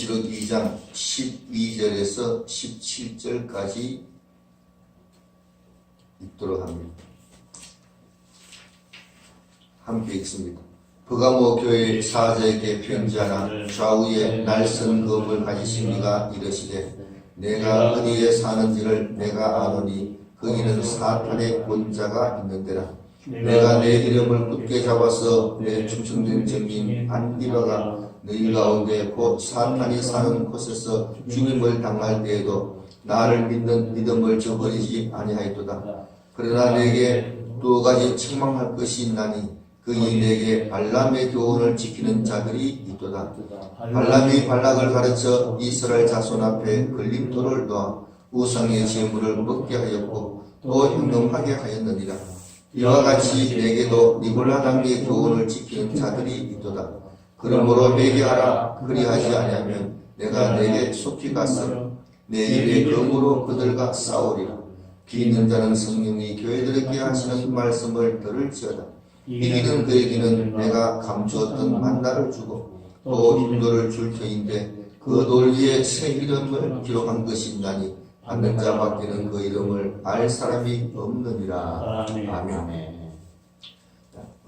계시록 2장 12절에서 17절까지 읽도록 합니다. 함께 읽습니다. 버가모 교회 사자에게 편지하나 좌우에 날선 검을 가지신 이가 이르시되 내가 어디에 사는지를 내가 아노니 거기는 사탄의 권자가 있는데라. 내가 내 이름을 굳게 잡아서 내 충성된 증인 안디바가 너희 가운데 곧 사탄이 사는 곳에서 죽임을 당할 때에도 나를 믿는 믿음을 저버리지 아니하였도다. 그러나 내게 두 가지 책망할 것이 있나니 그이 내게 발람의 교훈을 지키는 자들이 있도다. 발람이 발락을 가르쳐 이스라엘 자손 앞에 걸림돌을 놓아 우상의 제물을 먹게 하였고 또 행동하게 하였느니라. 이와 같이 내게도 니골라 당의 교훈을 지키는 자들이 있도다. 그러므로 회개하라. 그리하지 아니하면 내가 내게 속히 가서 내 입의 검으로 그들과 싸우리라. 비있는 자는 성령이 교회들에게 하시는 말씀을 들을지어다. 이기는 그에게는 내가 감추었던 만나를 주고 또 인도를 줄 터인데 그 돌 위에 새 이름을 기록한 것이 있나니 받는 자밖에는 그 이름을 알 사람이 없느니라. 아멘.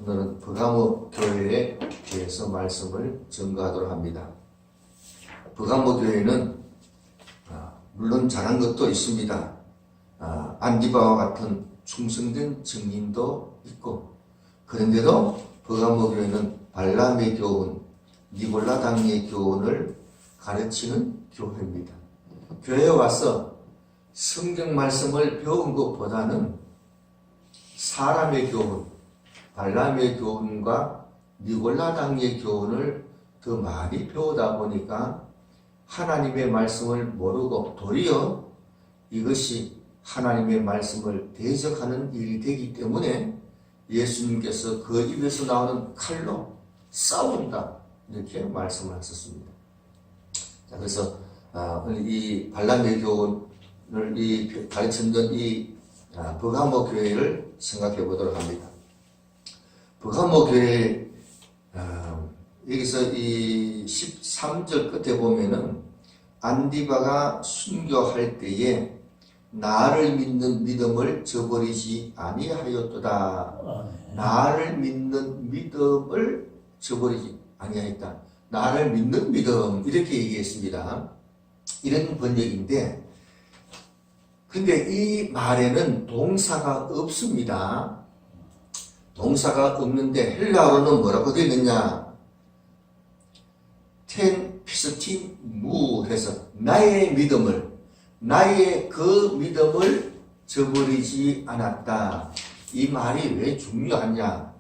오늘은 버가모 교회에 대해서 말씀을 전가하도록 합니다. 버가모 교회는 물론 잘한 것도 있습니다. 안디바와 같은 충성된 증인도 있고, 그런데도 버가모 교회는 발람의 교훈, 니골라 당의 교훈을 가르치는 교회입니다. 교회에 와서 성경 말씀을 배운 것보다는 사람의 교훈, 발람의 교훈과 니골라 당의 교훈을 더 많이 배우다 보니까 하나님의 말씀을 모르고 도리어 이것이 하나님의 말씀을 대적하는 일이 되기 때문에 예수님께서 그 입에서 나오는 칼로 싸운다 이렇게 말씀을 하셨습니다. 자, 그래서 이 발람의 교훈을 가르쳤던 이 버가모 교회를 생각해 보도록 합니다. 버가모 교회 여기서 이 13절 끝에 보면은 안디바가 순교할 때에 나를 믿는 믿음을 저버리지 아니하였도다. 나를 믿는 믿음을 저버리지 아니하였다. 나를 믿는 믿음 이렇게 얘기했습니다. 이런 번역인데 근데 이 말에는 동사가 없습니다. 동사가 없는데 헬라어로는 뭐라고 되어 있느냐? 텐 피스틴 무 해서 나의 믿음을 나의 그 믿음을 저버리지 않았다. 이 말이 왜 중요하냐?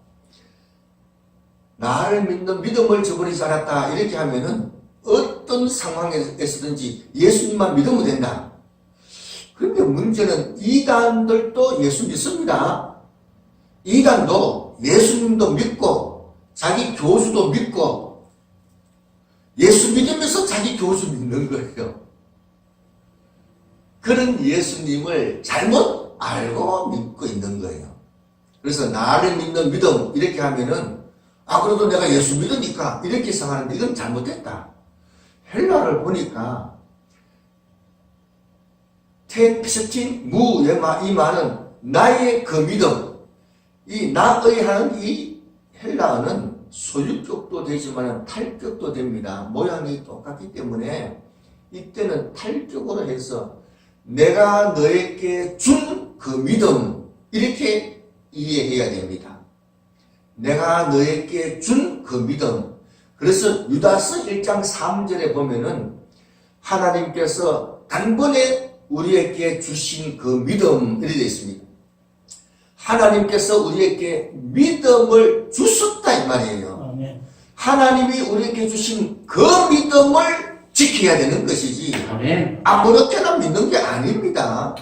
나를 믿는 믿음을 저버리지 않았다. 이렇게 하면은 어떤 상황에서든지 예수님만 믿으면 된다. 그런데 문제는 이단들도 예수 믿습니다. 이단도 예수님도 믿고 자기 교수도 믿고 예수 믿으면서 자기 교수 믿는 거예요. 그런 예수님을 잘못 알고 믿고 있는 거예요. 그래서 나를 믿는 믿음 이렇게 하면은 그래도 내가 예수 믿으니까 이렇게 생각하는데 이건 잘못됐다. 헬라를 보니까 텐 피스틴 무 이 말은 나의 그 믿음 이 나의 하는 이 헬라어는 소유격도 되지만 탈격도 됩니다. 모양이 똑같기 때문에 이때는 탈격으로 해서 내가 너에게 준 그 믿음 이렇게 이해해야 됩니다. 내가 너에게 준 그 믿음. 그래서 유다서 1장 3절에 보면은 하나님께서 단번에 우리에게 주신 그 믿음 이렇게 되어 있습니다. 하나님께서 우리에게 믿음을 주셨다 이 말이에요. 하나님이 우리에게 주신 그 믿음을 지켜야 되는 것이지 아무렇게나 믿는 게 아닙니다.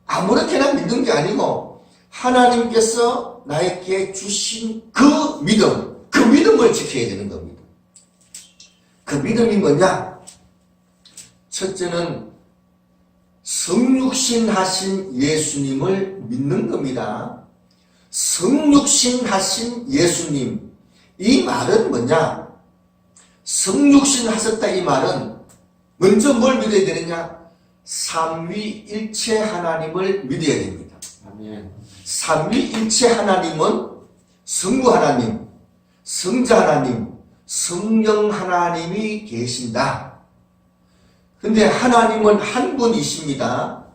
아무렇게나 믿는 게 아니고 하나님께서 나에게 주신 그 믿음을 지켜야 되는 겁니다. 그 믿음이 뭐냐? 첫째는 성육신 하신 예수님을 믿는 겁니다. 성육신 하신 예수님. 이 말은 뭐냐? 성육신 하셨다 이 말은 먼저 뭘 믿어야 되느냐? 삼위일체 하나님을 믿어야 됩니다. 아멘. 삼위일체 하나님은 성부 하나님, 성자 하나님, 성령 하나님이 계신다. 근데 하나님은 한 분이십니다.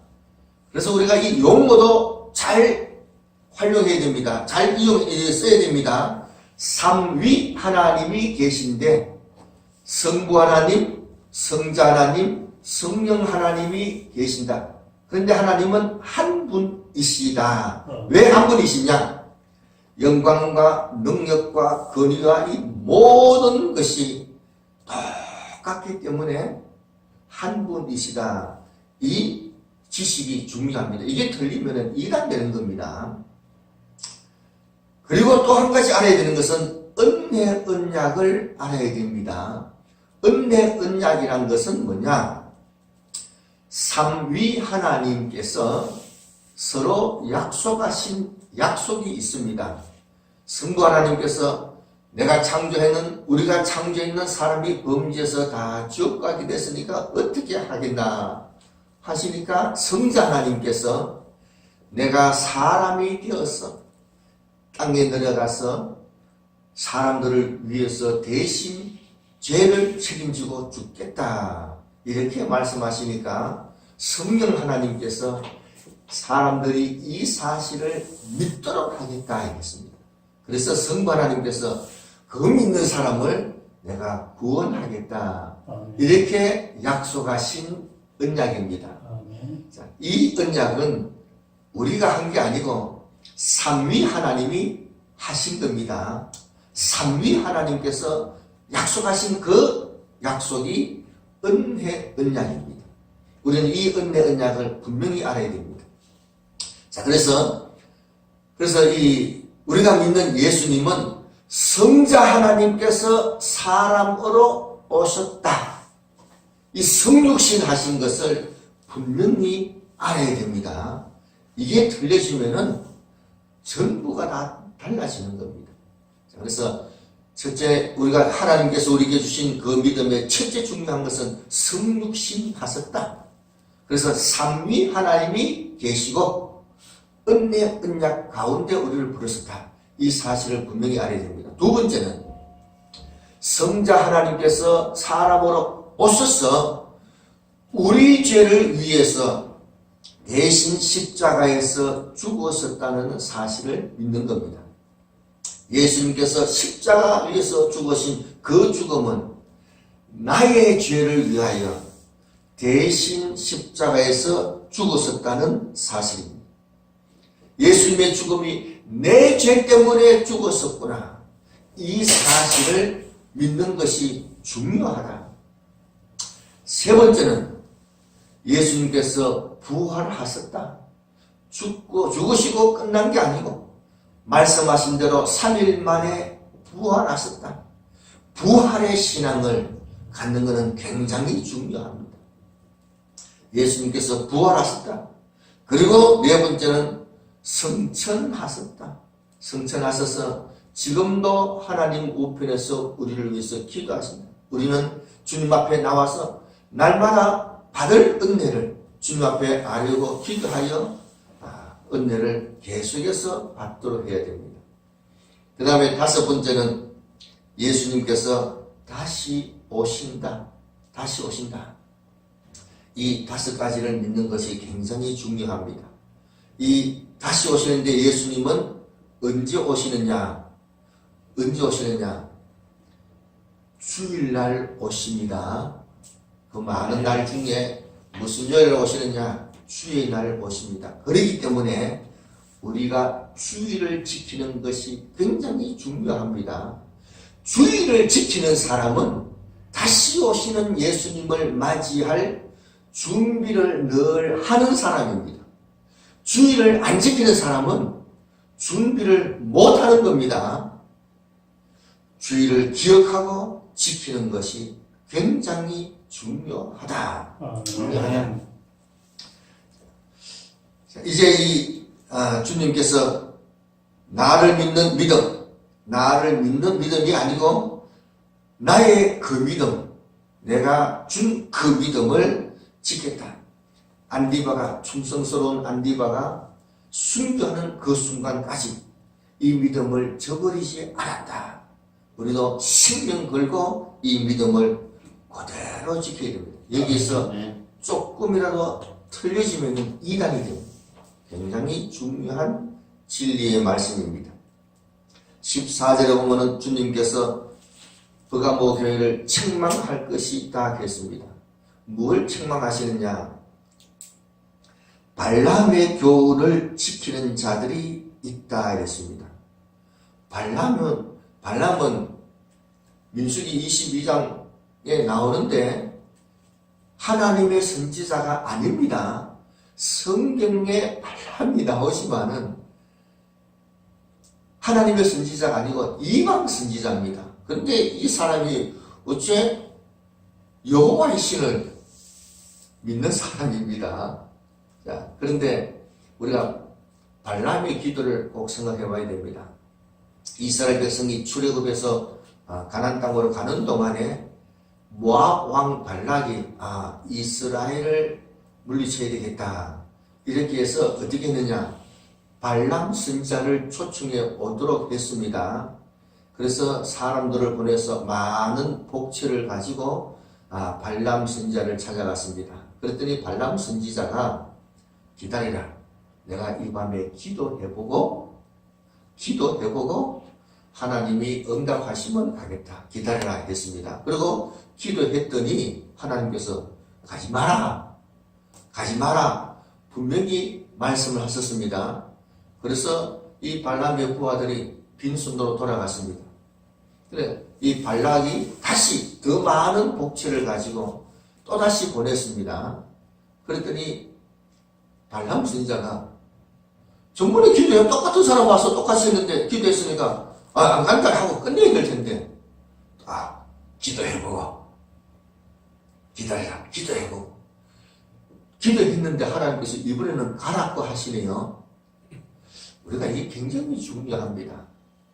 그래서 우리가 이 용어도 잘 활용해야 됩니다. 잘 써야 됩니다. 삼위 하나님이 계신데 성부 하나님, 성자 하나님, 성령 하나님이 계신다. 그런데 하나님은 한 분이시다. 왜 한 분이시냐? 영광과 능력과 권위와 이 모든 것이 똑같기 때문에 한 분이시다. 이 지식이 중요합니다. 이게 틀리면 이단되는 겁니다. 그리고 또 한 가지 알아야 되는 것은 은혜 언약을 알아야 됩니다. 은혜 언약이란 것은 뭐냐? 삼위 하나님께서 서로 약속하신 약속이 있습니다. 성부 하나님께서 우리가 창조했는 사람이 범죄해서 다 지옥 가게 됐으니까 어떻게 하겠나 하시니까 성자 하나님께서 내가 사람이 되어서 땅에 내려가서 사람들을 위해서 대신 죄를 책임지고 죽겠다 이렇게 말씀하시니까 성령 하나님께서 사람들이 이 사실을 믿도록 하겠다 하겠습니다. 그래서 성부 하나님께서 그 믿는 사람을 내가 구원하겠다 이렇게 약속하신 언약입니다. 자, 이 언약은 우리가 한 게 아니고 삼위 하나님이 하신 겁니다. 삼위 하나님께서 약속하신 그 약속이 은혜 언약입니다. 우리는 이 은혜 언약을 분명히 알아야 됩니다. 자, 그래서 우리가 믿는 예수님은 성자 하나님께서 사람으로 오셨다. 이 성육신 하신 것을 분명히 알아야 됩니다. 이게 틀려지면은 전부가 다 달라지는 겁니다. 자, 그래서 첫째, 하나님께서 우리에게 주신 그 믿음의 첫째 중요한 것은 성육신 하셨다. 그래서 삼위 하나님이 계시고 은혜 언약 가운데 우리를 부르셨다. 이 사실을 분명히 알아야 됩니다. 두 번째는 성자 하나님께서 사람으로 오셔서 우리 죄를 위해서 대신 십자가에서 죽으셨다는 사실을 믿는 겁니다. 예수님께서 십자가 위에서 죽으신 그 죽음은 나의 죄를 위하여 대신 십자가에서 죽으셨다는 사실입니다. 예수님의 죽음이 내 죄 때문에 죽었었구나. 이 사실을 믿는 것이 중요하다. 세 번째는 예수님께서 부활하셨다. 죽으시고 끝난 게 아니고 말씀하신 대로 3일 만에 부활하셨다. 부활의 신앙을 갖는 것은 굉장히 중요합니다. 예수님께서 부활하셨다. 그리고 네 번째는 성천하셨다. 성천하셔서 지금도 하나님 우편에서 우리를 위해서 기도하신다. 우리는 주님 앞에 나와서 날마다 받을 은혜를 주님 앞에 아뢰고 기도하여 은혜를 계속해서 받도록 해야 됩니다. 그 다음에 다섯 번째는 예수님께서 다시 오신다. 다시 오신다. 이 다섯 가지를 믿는 것이 굉장히 중요합니다. 이 다시 오시는데 예수님은 언제 오시느냐? 언제 오시느냐? 주일날 오십니다. 그 많은 날 중에 무슨 요일에 오시느냐? 주일날 오십니다. 그렇기 때문에 우리가 주일을 지키는 것이 굉장히 중요합니다. 주일을 지키는 사람은 다시 오시는 예수님을 맞이할 준비를 늘 하는 사람입니다. 주일을 안 지키는 사람은 준비를 못하는 겁니다. 주일을 기억하고 지키는 것이 굉장히 중요하다. 이제 주님께서 나를 믿는 믿음이 아니고 나의 그 믿음, 내가 준 그 믿음을 지켰다. 안디바가, 충성스러운 안디바가 순교하는 그 순간까지 이 믿음을 저버리지 않았다. 우리도 생명 걸고 이 믿음을 그대로 지켜야 됩니다. 여기서 조금이라도 틀려지면 이단이 됩니다. 굉장히 중요한 진리의 말씀입니다. 14절에 보면은 주님께서 버가모 교회를 책망할 것이 있다 했습니다. 뭘 책망하시느냐? 발람의 교훈을 지키는 자들이 있다 했습니다. 발람은 민수기 22장에 나오는데 하나님의 선지자가 아닙니다. 성경에 발람이 나오지만은 하나님의 선지자가 아니고 이방 선지자입니다. 그런데 이 사람이 어째 여호와의 신을 믿는 사람입니다. 자, 그런데 우리가 발람의 기도를 꼭 생각해 봐야 됩니다. 이스라엘 백성이 출애굽해서 가나안 땅으로 가는 동안에 모압 왕 발락이 이스라엘을 물리쳐야 되겠다. 이렇게 해서 어떻게 했느냐? 발람 선지자를 초청해 오도록 했습니다. 그래서 사람들을 보내서 많은 복채를 가지고 발람 선지자를 찾아갔습니다. 그랬더니 발람 선지자가 기다리라. 내가 이 밤에 기도해보고 하나님이 응답하시면 가겠다. 기다리라 했습니다. 그리고 기도했더니 하나님께서 가지 마라. 분명히 말씀을 하셨습니다. 그래서 이 발람의 부하들이 빈손으로 돌아갔습니다. 그래, 이 발락이 다시 더 많은 복채를 가지고 또다시 보냈습니다. 그랬더니 발람 선지자가 전번에 기도해 똑같은 사람 와서 똑같이 했는데 기도했으니까 안 간다 하고 끝내야 될 텐데 기도해보고 기다리라. 기도해보고 기도했는데 하나님께서 이번에는 가라고 하시네요. 우리가 이게 굉장히 중요합니다.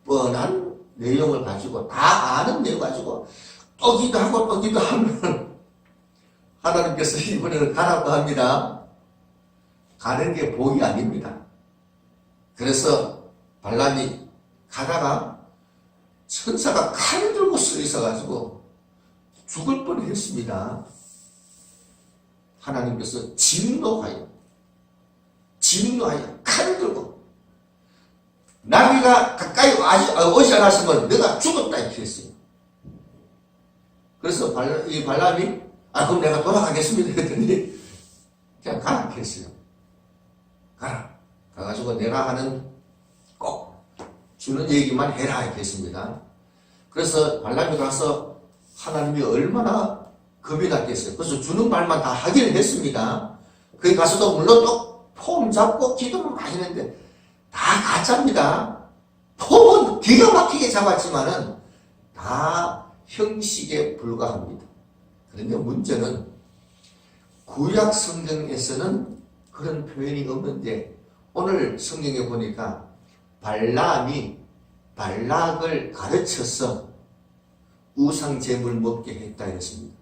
뻔한 내용을 가지고 다 아는 내용 가지고 또 기도하고 또 기도하면 하나님께서 이번에는 가라고 합니다. 가는 게 복이 아닙니다. 그래서 발람이 가다가 천사가 칼을 들고 서 있어가지고 죽을 뻔했습니다. 하나님께서 진노하여 칼을 들고 나비가 가까이 오지 않았으면 내가 죽었다 이렇게 했어요. 그래서 이 발람이 그럼 내가 돌아가겠습니다 했더니 그냥 가라 이렇게 했어요. 가가지고 내가 하는 꼭 주는 얘기만 해라 이렇게 했습니다. 그래서 발람이 가서 하나님이 얼마나 겁이 났겠어요. 그래서 주는 말만 다 하기는 했습니다. 거기 가서도 물론 또 폼 잡고 기도를 많이 했는데 다 가짜입니다. 폼은 기가 막히게 잡았지만은 다 형식에 불과합니다. 그런데 문제는 구약 성경에서는 그런 표현이 없는데 오늘 성경에 보니까 발람이 발락을 가르쳐서 우상 제물 먹게 했다 했습니다.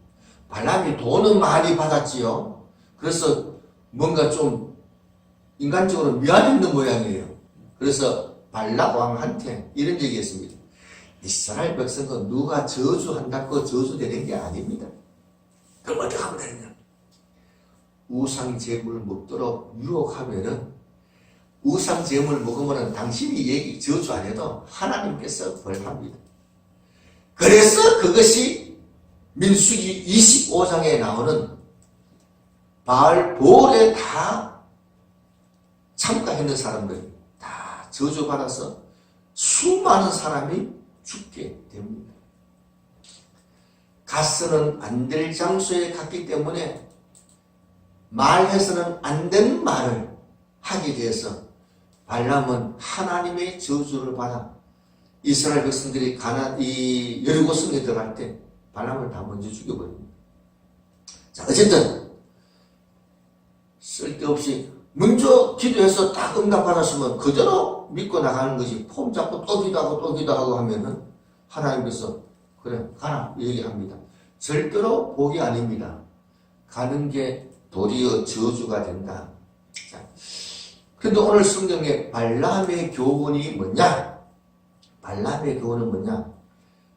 발람이 돈은 많이 받았지요. 그래서 뭔가 좀 인간적으로 미안했는 모양이에요. 그래서 발락 왕한테 이런 얘기했습니다. 이스라엘 백성은 누가 저주한다고 저주되는 게 아닙니다. 그럼 어떻게 하면 되느냐? 우상 제물 먹도록 유혹하면은 우상 제물 먹으면 당신이 저주 안 해도 하나님께서 벌합니다. 그래서 그것이 민수기 25장에 나오는 바알볼에 다 참가했는 사람들이 다 저주받아서 수많은 사람이 죽게 됩니다. 가서는 안 될 장소에 갔기 때문에 말해서는 안 된 말을 하게 돼서 발람은 하나님의 저주를 받아 이스라엘 백성들이 이 여리고 성에 들어갈 때 발람을 다 먼저 죽여버립니다. 자, 어쨌든 쓸데없이 먼저 기도해서 딱 응답받았으면 그대로 믿고 나가는 거지. 폼 잡고 또 기도하고 하면은 하나님께서 그래 가라 얘기합니다. 절대로 복이 아닙니다. 가는 게 도리어 저주가 된다. 그런데 오늘 성경에 발람의 교훈이 뭐냐? 발람의 교훈은 뭐냐?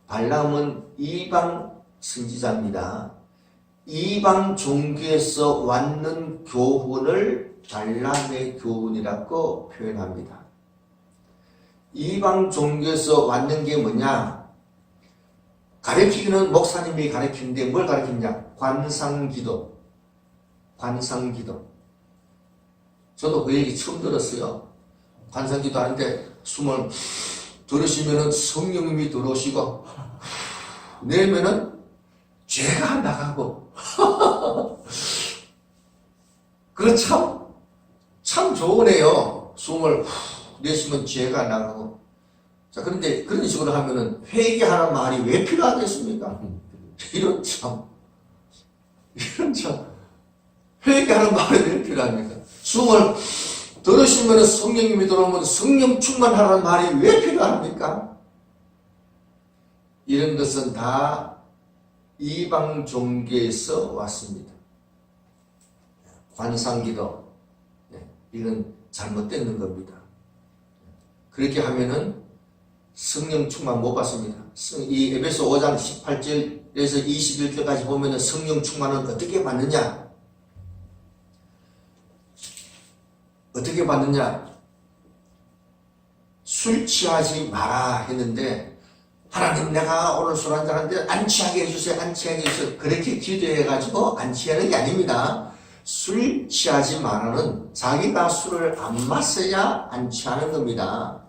발람은 이방 선지자입니다. 이방 종교에서 왔는 교훈을 발람의 교훈이라고 표현합니다. 이방 종교에서 왔는 게 뭐냐? 가르치기는 목사님이 가르치는데 뭘 가르치냐? 관상기도. 관상기도. 저도 그 얘기 처음 들었어요. 관상기도 하는데 숨을 들으시면은 성령님이 들어오시고 내면은 죄가 나가고 그거 참 좋으네요. 숨을 내쉬면 죄가 나가고. 자, 그런데 그런 식으로 하면은 회개하는 말이 왜 필요하겠습니까? 이런 참 회개하는 말이 왜 필요합니까? 숨을 들으시면 성령님이 들어오면 성령 충만하라는 말이 왜 필요합니까? 이런 것은 다 이방 종교에서 왔습니다. 관상기도 이건 잘못된 겁니다. 그렇게 하면은 성령 충만 못 받습니다. 이 에베소 5장 18절에서 21절까지 보면은 성령 충만은 어떻게 받느냐? 어떻게 받느냐? 술 취하지 마라 했는데 하나님 내가 오늘 술 한잔 하는데 안 취하게 해주세요. 안 취하게 해주세요. 그렇게 기도해가지고 안 취하는 게 아닙니다. 술 취하지 마라는 자기가 술을 안 마셔야 안 취하는 겁니다.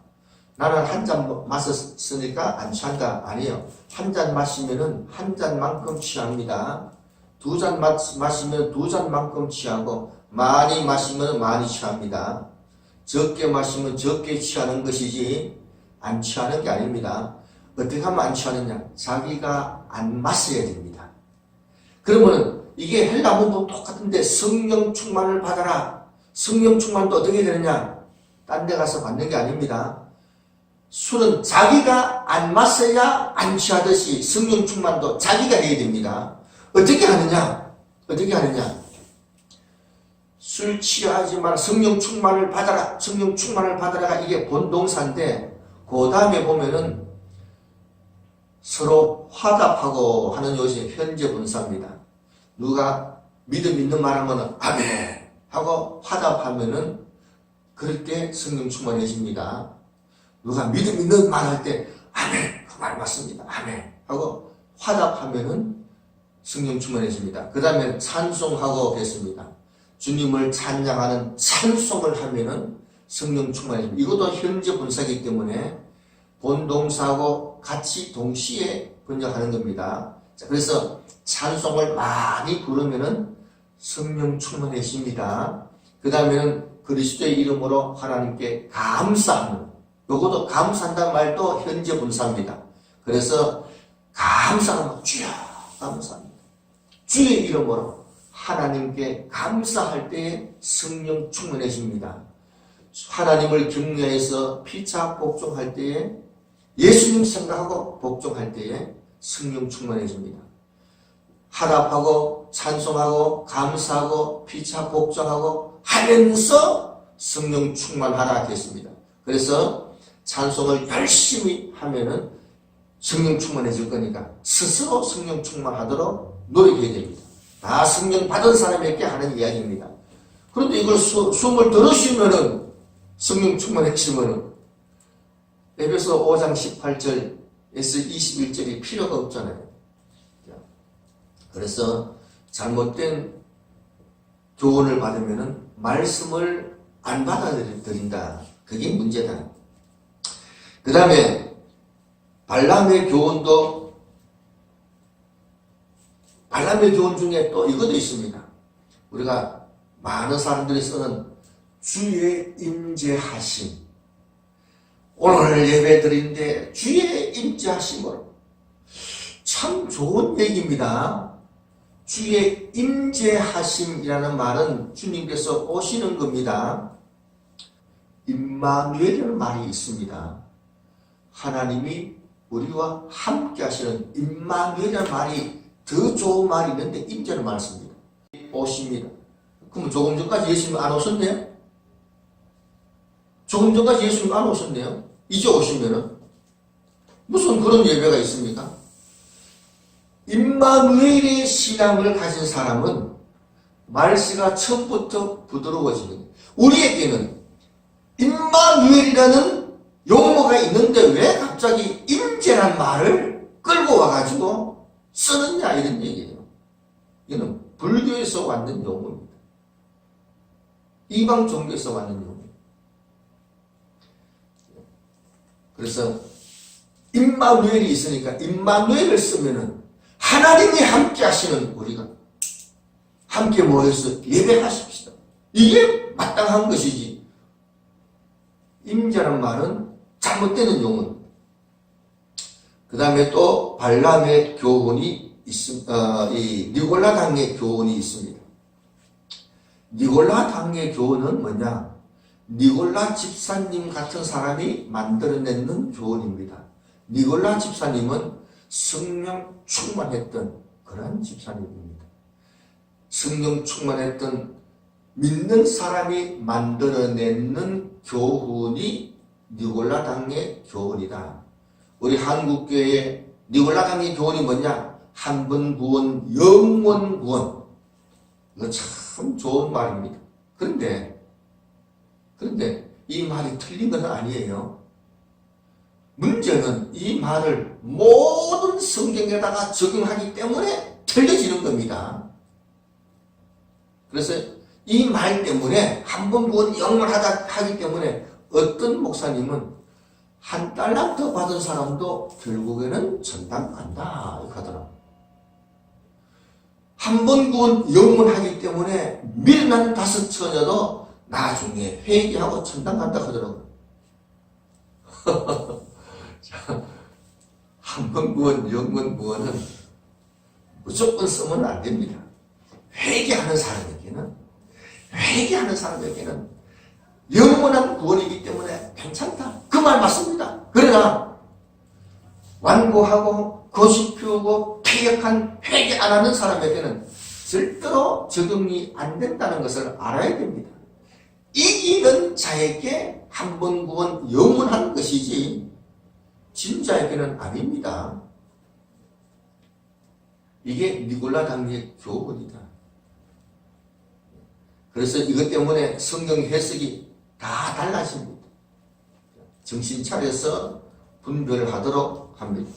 나는 한 잔 마셨으니까 안 취한다. 아니에요. 한 잔 마시면은 한 잔만큼 취합니다. 두 잔 마시면 두 잔만큼 취하고 많이 마시면 많이 취합니다. 적게 마시면 적게 취하는 것이지 안 취하는 게 아닙니다. 어떻게 하면 안 취하느냐? 자기가 안 마셔야 됩니다. 그러면은 이게 헬라문도 똑같은데 성령 충만을 받아라. 성령 충만도 어떻게 되느냐? 딴 데 가서 받는 게 아닙니다. 술은 자기가 안 마셔야 안 취하듯이 성령 충만도 자기가 해야 됩니다. 어떻게 하느냐? 어떻게 하느냐? 술 취하지 마라. 성령 충만을 받아라. 성령 충만을 받아라가 이게 본동사인데 그 다음에 보면은 서로 화답하고 하는 요새 현재 분사입니다. 누가 믿음 있는 말 하면 아멘 하고 화답하면은 그럴 때 성령 충만해집니다. 누가 믿음 있는 말 할 때 아멘 그 말 맞습니다. 아멘 하고 화답하면은 성령 충만해집니다. 그 다음에 찬송하고 겠습니다. 주님을 찬양하는 찬송을 하면은 성령 충만해집니다. 이것도 현재 분사이기 때문에 본동사하고 같이 동시에 번역하는 겁니다. 자, 그래서 찬송을 많이 부르면은 성령 충만해집니다. 그 다음에는 그리스도의 이름으로 하나님께 감사하는, 요것도 감사한다는 말도 현재 분사입니다. 그래서 감사하는 주여 감사합니다. 주의 이름으로 하나님께 감사할 때에 성령 충만해집니다. 하나님을 경외해서 피차 복종할 때에 예수님 생각하고 복종할 때에 성령 충만해집니다. 화답하고 찬송하고 감사하고 피차 복종하고 하면서 성령 충만하라 했습니다. 그래서 찬송을 열심히 하면은 성령 충만해질 거니까 스스로 성령 충만하도록 노력해야 됩니다. 다 성령 받은 사람에게 하는 이야기입니다. 그런데 이걸 숨을 들으시면은 성령 충만해지면은 에베소 5장 18절에서 21절이 필요가 없잖아요. 그래서 잘못된 교훈을 받으면은 말씀을 안 받아들인다. 그게 문제다. 그 다음에 발람의 교훈 중에 또 이것도 있습니다. 우리가 많은 사람들이 쓰는 주의 임재하심. 오늘 예배 드리는데 주의 임재하심으로. 참 좋은 얘기입니다. 주의 임재하심이라는 말은 주님께서 오시는 겁니다. 임마누엘이라는 말이 있습니다. 하나님이 우리와 함께 하시는 임마누엘이라는 말이 더 좋은 말이 있는데 임자는 말씀입니다. 오십니다. 그럼 조금 전까지 예수님 안 오셨네요? 조금 전까지 예수님 안 오셨네요? 이제 오시면은 무슨 그런 예배가 있습니까? 임마누엘의 신앙을 가진 사람은 말씨가 처음부터 부드러워지는, 우리에게는 임마누엘이라는 용어가 있는데 왜 갑자기 임재란 말을 끌고 와가지고 쓰느냐 이런 얘기예요. 이는 불교에서 왔는 용어입니다. 이방 종교에서 왔는 용어입니다. 그래서 임마누엘이 있으니까 임마누엘을 쓰면은 하나님이 함께 하시는 우리가 함께 모여서 예배하십시다. 이게 마땅한 것이지. 임자란 말은 잘못되는 용어입니다. 그 다음에 또 발람의 교훈이 있습니다. 이 니골라 당의 교훈이 있습니다. 니골라 당의 교훈은 뭐냐? 니골라 집사님 같은 사람이 만들어내는 교훈입니다. 니골라 집사님은 성령 충만했던 그런 집사님입니다. 성령 충만했던 믿는 사람이 만들어내는 교훈이 니골라 당의 교훈이다. 우리 한국교회의 니골라 당의 교훈이 뭐냐? 한 번 구원, 영원 구원. 이거 참 좋은 말입니다. 그런데 이 말이 틀린 건 아니에요. 문제는 이 말을 모든 성경에다가 적용하기 때문에 틀려지는 겁니다. 그래서 이 말 때문에 한 번 구원 영원하다 하기 때문에 어떤 목사님은 $1 받은 사람도 결국에는 천당 간다 하더라고요. 한 번 구원 영원하기 때문에 밀난 5 처녀도 나중에 회개하고 천당 간다 하더라고요. 한 번 구원, 영원 구원은 무조건 쓰면 안 됩니다. 회개하는 사람에게는 영원한 구원이기 때문에 괜찮다. 그 말 맞습니다. 그러나 완고하고 고집 피우고 퇴역한 회개 안 하는 사람에게는 절대로 적용이 안 된다는 것을 알아야 됩니다. 이기는 자에게 한 번 구원 영원한 것이지 진자에게는 아닙니다. 이게 니골라 당의 교훈이다. 그래서 이것 때문에 성경 해석이 다 달라집니다. 정신 차려서 분별하도록 합니다.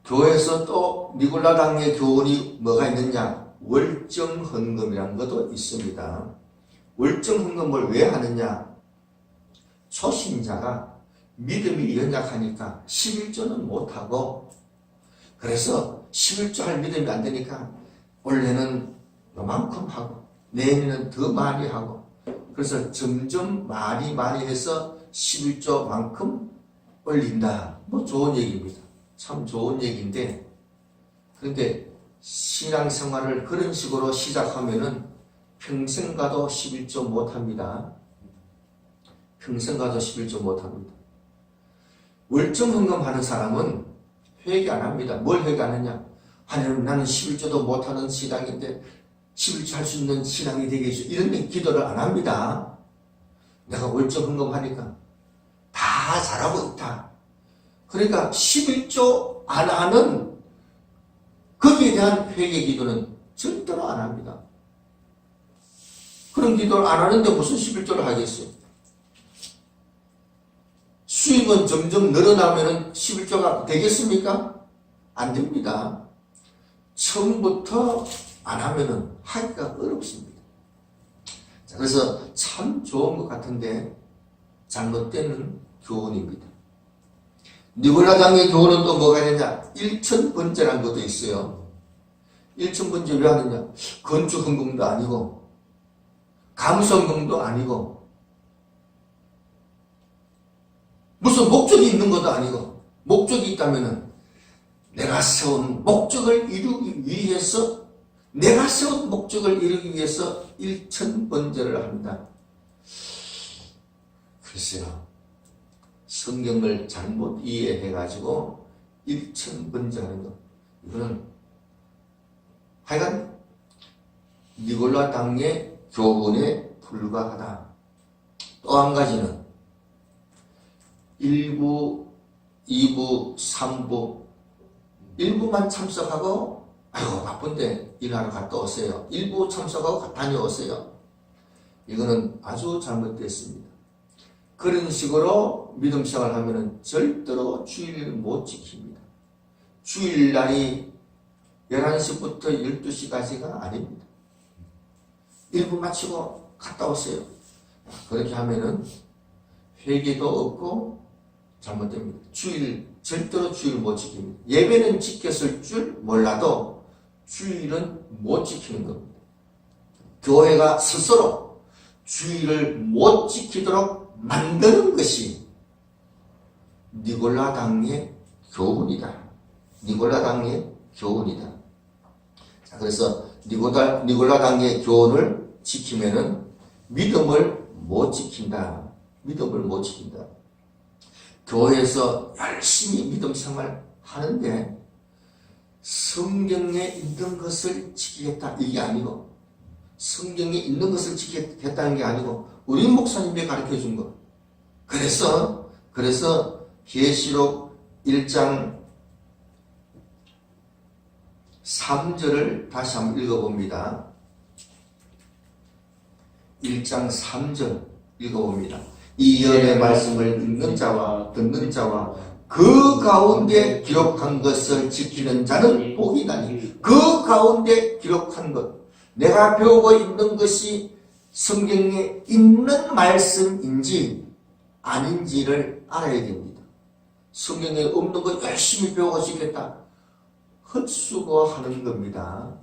교회에서 또 니골라 당의 교훈이 뭐가 있느냐? 월정헌금이라는 것도 있습니다. 월정헌금을 왜 하느냐? 초신자가 믿음이 연약하니까 11조는 못하고, 그래서 11조 할 믿음이 안 되니까 올해는 요만큼 하고 내년에는 더 많이 하고, 그래서 점점 많이 해서 11조만큼 올린다. 뭐 좋은 얘기입니다. 참 좋은 얘기인데, 그런데 신앙생활을 그런 식으로 시작하면은 평생 가도 11조 못합니다. 평생 가도 11조 못합니다. 월정헌금 하는 사람은 회개 안 합니다. 뭘 회개 안 하냐? 하나님, 나는 11조도 못하는 신앙인데 11조 할 수 있는 신앙이 되게 해주세요. 이런 기도를 안 합니다. 내가 월정헌금 하니까 다 잘하고 있다. 그러니까 11조 안 하는 거기에 대한 회개 기도는 절대로 안 합니다. 그런 기도를 안 하는데 무슨 11조를 하겠어요? 수입은 점점 늘어나면 11조가 되겠습니까? 안 됩니다. 처음부터 안 하면 하기가 어렵습니다. 자, 그래서 참 좋은 것 같은데 잘못되는 교훈입니다. 니골라 당의 교훈은 또 뭐가 있느냐? 일천번제라는 것도 있어요. 일천번제 왜 하느냐? 건축헌금도 아니고 감수헌금도 아니고 무슨 목적이 있는 것도 아니고, 목적이 있다면은 내가 세운 목적을 이루기 위해서 일천번제를 합니다. 글쎄요, 성경을 잘못 이해해가지고 일천번제하는 것. 이거는 하여간 니골라 당의 교훈에 불과하다. 또 한 가지는 1부, 2부, 3부 1부만 참석하고 아이고 바쁜데 일하러 갔다 오세요. 1부 참석하고 다녀오세요. 이거는 아주 잘못됐습니다. 그런 식으로 믿음 생활하면 절대로 주일을 못 지킵니다. 주일날이 11시부터 12시까지가 아닙니다. 1부 마치고 갔다 오세요. 그렇게 하면은 회개도 없고 잘못됩니다. 절대로 주일 못 지킵니다. 예배는 지켰을 줄 몰라도 주일은 못 지키는 겁니다. 교회가 스스로 주일을 못 지키도록 만드는 것이 니골라당의 교훈이다. 니골라당의 교훈이다. 자, 그래서 니골라당의 교훈을 지키면은 믿음을 못 지킨다. 믿음을 못 지킨다. 교회에서 열심히 믿음 생활 하는데 성경에 있는 것을 지키겠다 이게 아니고, 성경에 있는 것을 지키겠다는 게 아니고 우리 목사님이 가르쳐 준 것. 그래서 계시록 1장 3절을 다시 한번 읽어봅니다. 1장 3절 읽어봅니다. 이 예언의 말씀을 읽는 자와 듣는 자와 그 가운데 기록한 것을 지키는 자는 복이 나니, 그 가운데 기록한 것, 내가 배우고 있는 것이 성경에 있는 말씀인지 아닌지를 알아야 됩니다. 성경에 없는 거 열심히 배우고 싶겠다. 헛수고하는 겁니다.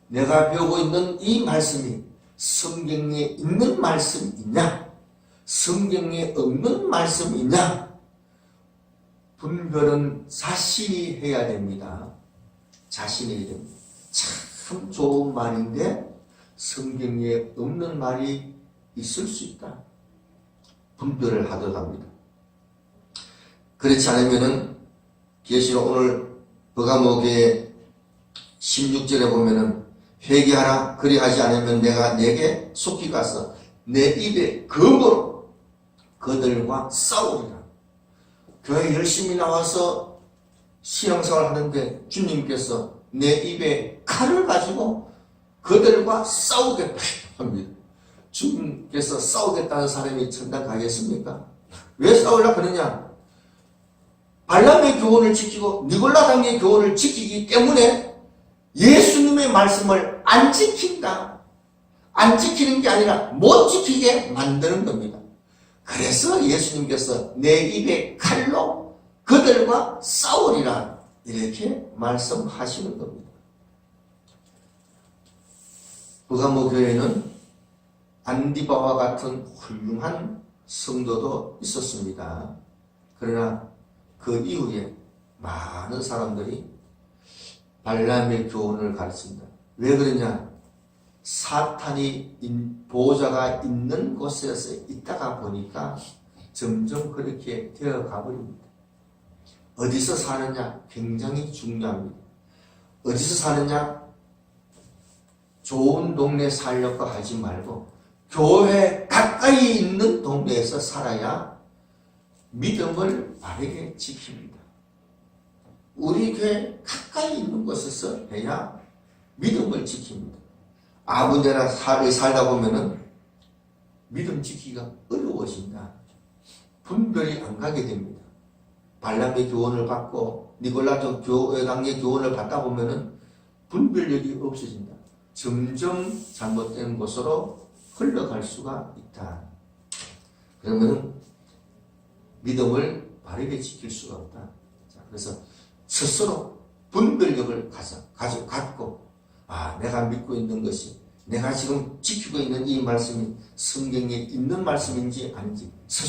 내가 배우고 있는 이 말씀이 성경에 있는 말씀이냐, 성경에 없는 말씀이냐, 분별은 자신이 해야 됩니다. 자신이 해야 됩니다. 참 좋은 말인데 성경에 없는 말이 있을 수 있다. 분별을 하도록 합니다. 그렇지 않으면은 계시록 오늘 버가모교의 16절에 보면은 회개하라, 그리하지 않으면 내가 내게 속히 가서 내 입에 검으로 그들과 싸우리라. 교회 열심히 나와서 신앙생활 하는데 주님께서 내 입에 칼을 가지고 그들과 싸우겠다 합니다. 주님께서 싸우겠다는 사람이 천당 가겠습니까? 왜 싸우려고 그러냐? 발람의 교훈을 지키고 니골라당의 교훈을 지키기 때문에 예수님의 말씀을 안 지킨다. 안 지키는 게 아니라 못 지키게 만드는 겁니다. 그래서 예수님께서 내 입에 칼로 그들과 싸우리라 이렇게 말씀하시는 겁니다. 버가모 교회는 안디바와 같은 훌륭한 성도도 있었습니다. 그러나 그 이후에 많은 사람들이 발람의 교훈을 가르칩니다. 왜 그러냐? 사탄이 보호자가 있는 곳에서 있다가 보니까 점점 그렇게 되어가 버립니다. 어디서 사느냐? 굉장히 중요합니다. 어디서 사느냐? 좋은 동네 살려고 하지 말고 교회 가까이 있는 동네에서 살아야 믿음을 바르게 지킵니다. 우리 교회 가까이 있는 곳에서 해야 믿음을 지킵니다. 아무 데나 살다 보면은 믿음 지키기가 어려워진다. 분별이 안 가게 됩니다. 발람의 교훈을 받고 니골라당 교회당의 교훈을 받다 보면은 분별력이 없어진다. 점점 잘못된 곳으로 흘러갈 수가 있다. 그러면 믿음을 바르게 지킬 수가 없다. 자, 그래서 스스로 분별력을 갖고 내가 믿고 있는 것이, 내가 지금 지키고 있는 이 말씀이 성경에 있는 말씀인지 아닌지 스스로